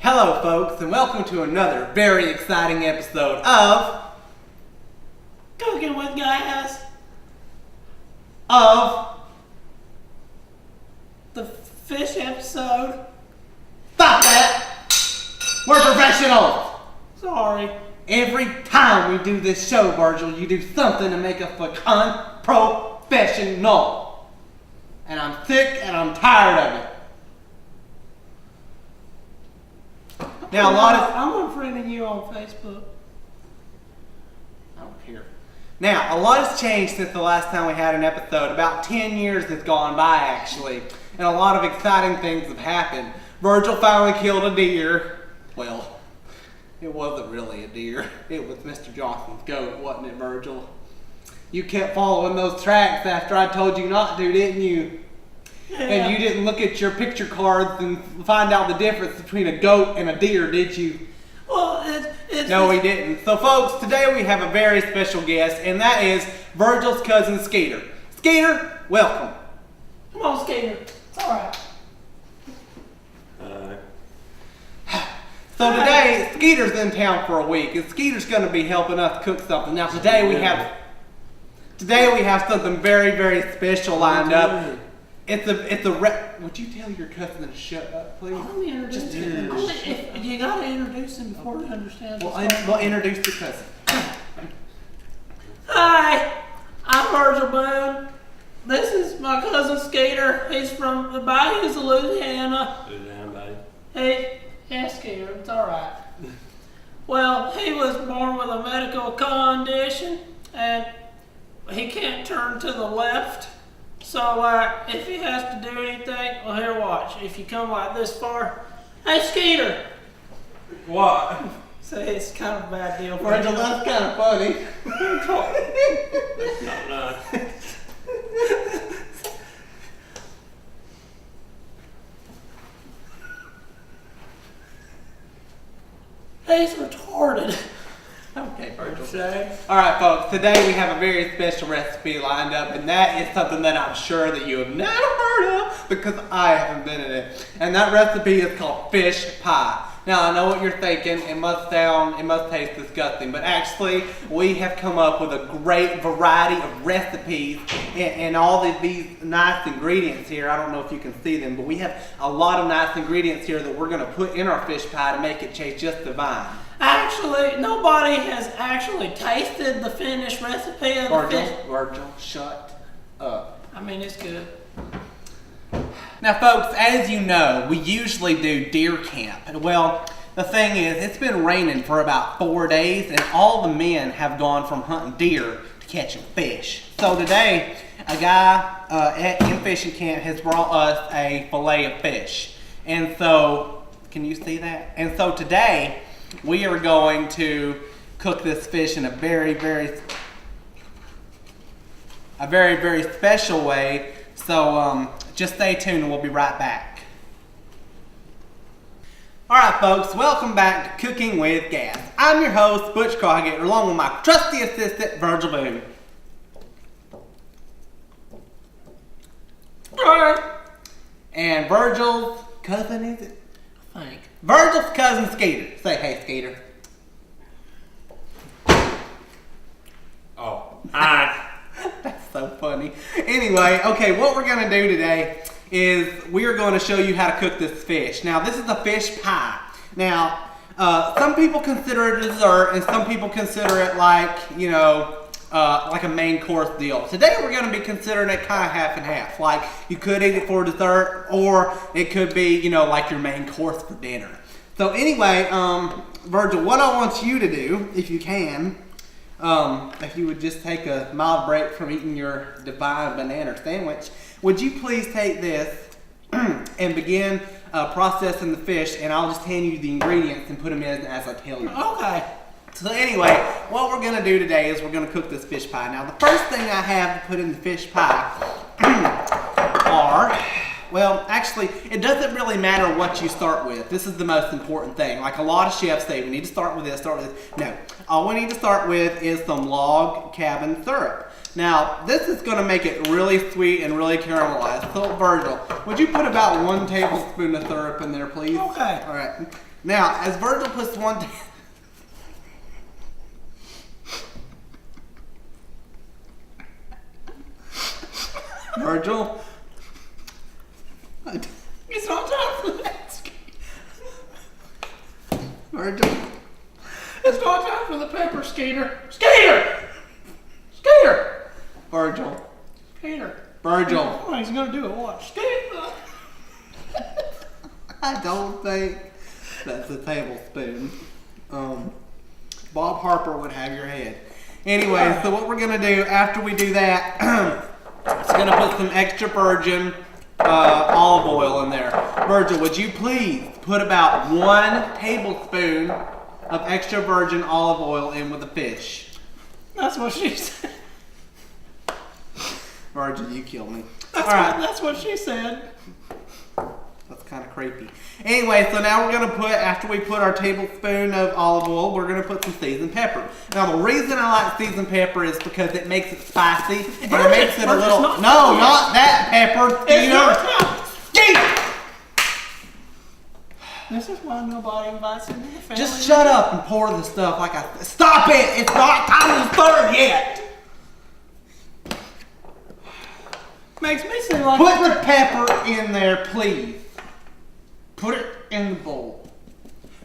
Hello folks, and welcome to another very exciting episode of Cooking with Gas. Of The fish episode. Stop that! We're professionals! Sorry. Every time we do this show, Virgil, you do something to make us look unprofessional. And I'm sick and I'm tired of it. Now I'm unfriending you on Facebook. I don't care. Now, a lot has changed since the last time we had an episode. About 10 years has gone by, actually. And a lot of exciting things have happened. Virgil finally killed a deer. Well, it wasn't really a deer. It was Mr. Johnson's goat, wasn't it, Virgil? You kept following those tracks after I told you not to, didn't you? Yeah. And you didn't look at your picture cards and find out the difference between a goat and a deer, did you? Well, No, we didn't. So, folks, today we have a very special guest, and that is Virgil's cousin, Skeeter. Skeeter, welcome. Come on, Skater. It's alright. So today, Skeeter's in town for a week, and Skeeter's going to be helping us cook something. Now, today we have something very, very special lined up. Would you tell your cousin to shut up, please? Let me introduce him. You gotta introduce him before he understands. We'll introduce your cousin. Hi, I'm Virgil Boone. This is my cousin Skater. He's from the bayous of Louisiana. Hey, yeah, Skater, it's alright. Well, he was born with a medical condition, and he can't turn to the left. So, if he has to do anything, well, here, watch. If you come like this far, hey, Skeeter. What? See, it's kind of a bad deal for Virgil, you. that's kind of funny. No. He's retarded. Okay, Virgil. Say. Alright, folks, today we have a very special recipe lined up, and that is something that I'm sure that you have never heard of because I haven't been in it. And that recipe is called fish pie. Now, I know what you're thinking. It must taste disgusting, but actually, we have come up with a great variety of recipes and all of these nice ingredients here. I don't know if you can see them, but we have a lot of nice ingredients here that we're going to put in our fish pie to make it taste just divine. Actually, nobody has actually tasted the finished recipe of the fish. Virgil, shut up. I mean, it's good. Now, folks, as you know, we usually do deer camp. Well, the thing is, it's been raining for about 4 days, and all the men have gone from hunting deer to catching fish. So today, a guy in fishing camp has brought us a fillet of fish. And so, can you see that? And so today, we are going to cook this fish in a very, very special way. So just stay tuned and we'll be right back. Alright folks, welcome back to Cooking with Gas. I'm your host, Butch Cargater, along with my trusty assistant, Virgil Boone. Alright. And Virgil's cousin, is it? I think. Virgil's cousin, Skeeter. Say hey, Skeeter. Oh, hi. That's so funny. Anyway, okay, what we're going to do today is we are going to show you how to cook this fish. Now, this is a fish pie. Now, some people consider it a dessert, and some people consider it like, like a main course deal. Today, we're going to be considering it kind of half and half. Like, you could eat it for dessert, or it could be, like your main course for dinner. So anyway, Virgil, what I want you to do, if you can, if you would just take a mild break from eating your divine banana sandwich, would you please take this and begin processing the fish, and I'll just hand you the ingredients and put them in as I tell you. Okay. So anyway, what we're going to do today is we're going to cook this fish pie. Now, the first thing I have to put in the fish pie are, well, actually, it doesn't really matter what you start with. This is the most important thing. Like a lot of chefs say, we need to start with this, No, all we need to start with is some log cabin syrup. Now, this is going to make it really sweet and really caramelized. So, Virgil, would you put about 1 tablespoon of syrup in there, please? Okay. All right. Now, as Virgil puts one. Virgil. It's not time for that. Virgil. It's not time for the pepper, Skeeter. Skeeter! Skeeter! Virgil. Skeeter. Virgil. Oh, he's gonna do it. Watch. Skeeter! I don't think that's a tablespoon. Bob Harper would have your head. Anyway, so what we're gonna do after we do that, it's gonna put some extra virgin olive oil in there. Virgil, would you please put about 1 tablespoon of extra virgin olive oil in with the fish? That's what she said. Virgil, you kill me. That's what she said. That's kind of creepy. Anyway, so now we're gonna put, after we put our tablespoon of olive oil, we're gonna put some seasoned pepper. Now the reason I like seasoned pepper is because it makes it spicy and it makes it a little. No, not that pepper. This is why nobody invites into the family. Just shut up and pour the stuff like I. Stop it! It's not time to serve yet. Makes me seem like. Put the pepper in there, please. Put it in the bowl.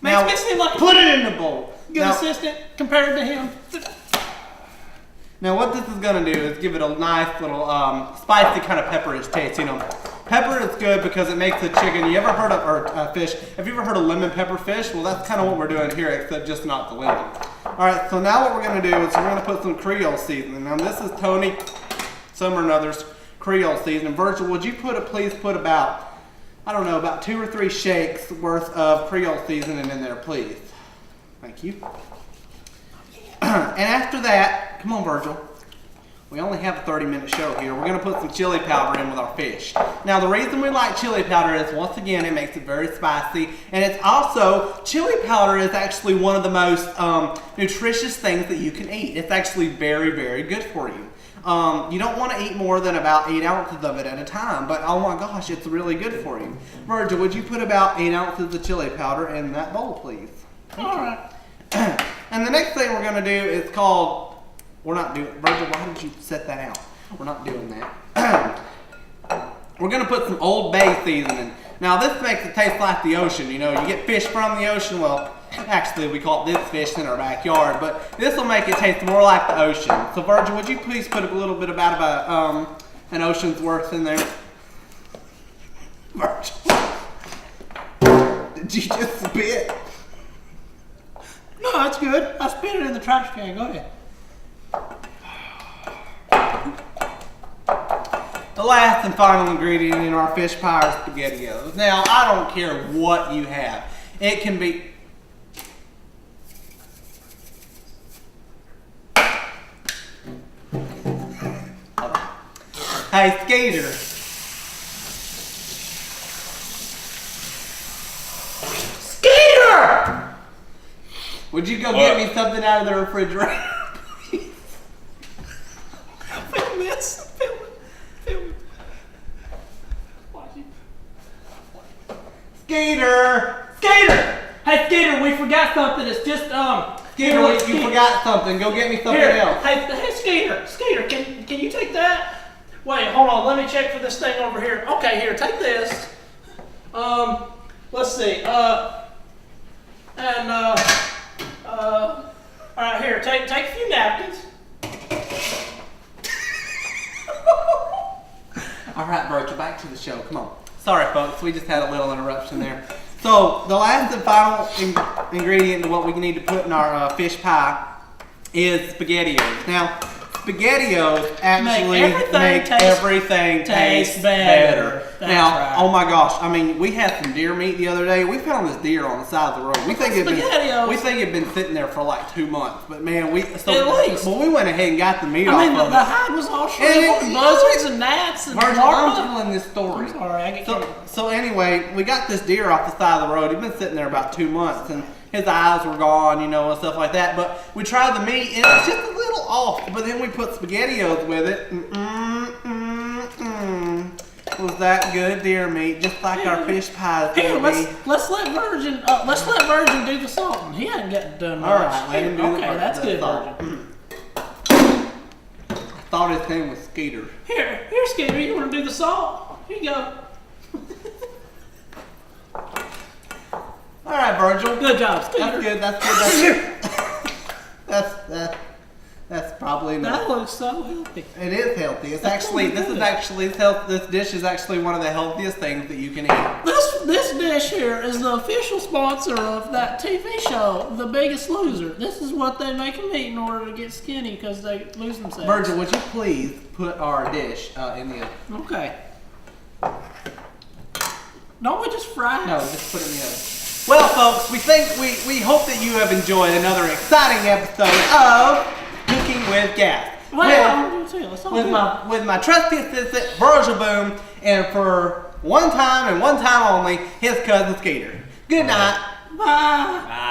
Makes me seem like. Put it in the bowl. Good assistant compared to him. Now what this is gonna do is give it a nice little spicy kind of pepperish taste. You know, pepper is good because it makes the chicken. You ever heard of fish? Have you ever heard of lemon pepper fish? Well, that's kind of what we're doing here, except just not the lemon. All right. So now what we're gonna do is we're gonna put some Creole seasoning. Now this is Tony Summer and Others Creole seasoning. Virgil, would you please put about, I don't know, about 2 or 3 shakes worth of Creole seasoning in there, please. Thank you. And after that, come on, Virgil. We only have a 30-minute show here. We're going to put some chili powder in with our fish. Now, the reason we like chili powder is, once again, it makes it very spicy. And it's also, chili powder is actually one of the most nutritious things that you can eat. It's actually very, very good for you. You don't want to eat more than about 8 ounces of it at a time, but oh my gosh, it's really good for you. Virgil, would you put about 8 ounces of chili powder in that bowl, please? All right. And the next thing we're going to do is called, we're not doing, Virgil, why did you set that out? We're not doing that. We're going to put some Old Bay seasoning. Now this makes it taste like the ocean. You know, you get fish from the ocean. Well, actually we call it this fish in our backyard, but this will make it taste more like the ocean. So Virgil, would you please put a little bit about an ocean's worth in there? Virgil, did you just spit? No, that's good. I spit it in the trash can. Go ahead. The last and final ingredient in our fish pie are SpaghettiOs. Now, I don't care what you have. It can be... Hey, Skeeter. Skeeter! Would you go get me something out of the refrigerator? Film this. Film it. Watch it. Skeeter! Skeeter! Hey, Skeeter, we forgot something. It's just, Skeeter, you forgot something. Go get me something else. Hey, Skeeter. Skeeter, can you take that? Wait, hold on. Let me check for this thing over here. Okay, here, take this. Let's see. All right, here, take a few napkins. All right, Virgil, back to the show. Come on. Sorry, folks. We just had a little interruption there. So, the last and final ingredient to what we need to put in our fish pie is SpaghettiOs. Now, SpaghettiOs actually make everything taste better. Now, right. Oh my gosh, I mean, we had some deer meat the other day. We found this deer on the side of the road. We think it'd been sitting there for like 2 months. But man, we went ahead and got the meat off of it. The hide was all shriveled, and buzzards and gnats and Virgil, I'm telling this story. I'm sorry, I get carried. So anyway, we got this deer off the side of the road. He'd been sitting there about 2 months, and his eyes were gone, you know, and stuff like that. But we tried the meat, and it's just a little off. But then we put SpaghettiOs with it. was that good, deer meat, just like our fish pies. Here, would be. let's let Virgin do the salting. He ain't getting done much. All right, let him do the okay, that's good, salt. Virgin. Thought his name was Skeeter. Here, Skeeter, you want to do the salt? Here you go. All right, Virgil. Good job, Skeeter. That's good. That's probably enough. That looks so healthy. It is healthy. It's actually this dish is actually one of the healthiest things that you can eat. This dish here is the official sponsor of that TV show, The Biggest Loser. This is what they make them eat in order to get skinny because they lose themselves. Virgil, would you please put our dish in the oven? Okay. Don't we just fry it? No, just put it in the oven. Well, folks, we hope that you have enjoyed another exciting episode of Cooking with Gas. With my trusty assistant, Virgil Boom, and for one time and one time only, his cousin Skeeter. Good night. Bye.